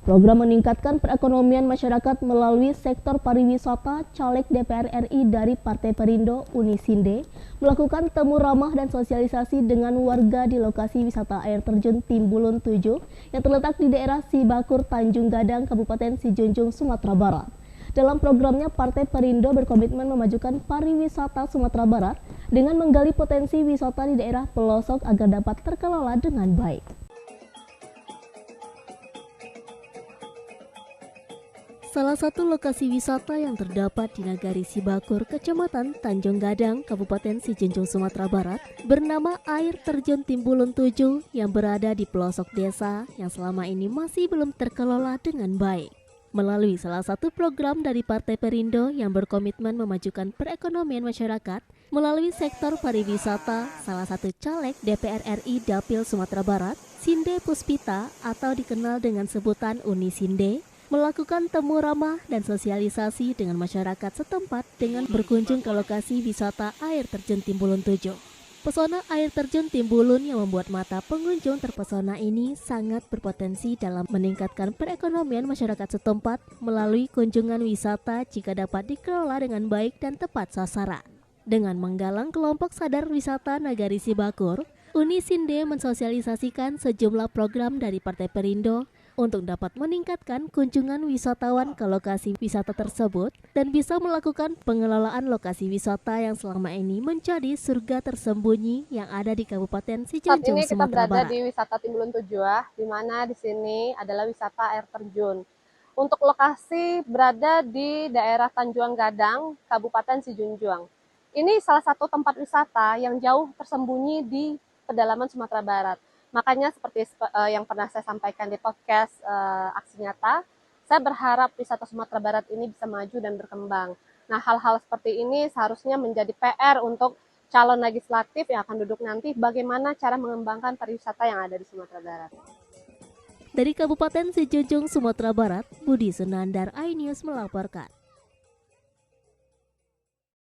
Program meningkatkan perekonomian masyarakat melalui sektor pariwisata, caleg DPR RI dari Partai Perindo, Unisinde, melakukan temu ramah dan sosialisasi dengan warga di lokasi wisata air terjun Timbulun 7 yang terletak di daerah Sibakur, Tanjung Gadang, Kabupaten Sijunjung, Sumatera Barat. Dalam programnya, Partai Perindo berkomitmen memajukan pariwisata Sumatera Barat dengan menggali potensi wisata di daerah pelosok agar dapat terkelola dengan baik. Salah satu lokasi wisata yang terdapat di Nagari Sibakur, Kecamatan Tanjung Gadang, Kabupaten Sijunjung, Sumatera Barat, bernama Air Terjun Timbulun 7 yang berada di pelosok desa yang selama ini masih belum terkelola dengan baik. Melalui salah satu program dari Partai Perindo yang berkomitmen memajukan perekonomian masyarakat melalui sektor pariwisata, salah satu caleg DPR RI Dapil Sumatera Barat, Sinde Puspita atau dikenal dengan sebutan Unisinde, melakukan temu ramah dan sosialisasi dengan masyarakat setempat dengan berkunjung ke lokasi wisata air terjun Timbulun 7. Pesona air terjun Timbulun yang membuat mata pengunjung terpesona ini sangat berpotensi dalam meningkatkan perekonomian masyarakat setempat melalui kunjungan wisata jika dapat dikelola dengan baik dan tepat sasaran. Dengan menggalang kelompok sadar wisata Nagari Sibakur, Unisinde mensosialisasikan sejumlah program dari Partai Perindo untuk dapat meningkatkan kunjungan wisatawan ke lokasi wisata tersebut dan bisa melakukan pengelolaan lokasi wisata yang selama ini menjadi surga tersembunyi yang ada di Kabupaten Sijunjung, Saat ini kita Sumatera berada Barat. di wisata Timbulun 7, di mana di sini adalah wisata air terjun. Untuk lokasi berada di daerah Tanjung Gadang, Kabupaten Sijunjung. Ini salah satu tempat wisata yang jauh tersembunyi di pedalaman Sumatera Barat. Makanya seperti yang pernah saya sampaikan di podcast Aksi Nyata, saya berharap wisata Sumatera Barat ini bisa maju dan berkembang. Nah, hal-hal seperti ini seharusnya menjadi PR untuk calon legislatif yang akan duduk nanti, bagaimana cara mengembangkan pariwisata yang ada di Sumatera Barat. Dari Kabupaten Sijunjung, Sumatera Barat, Budi Sunandar, iNews melaporkan.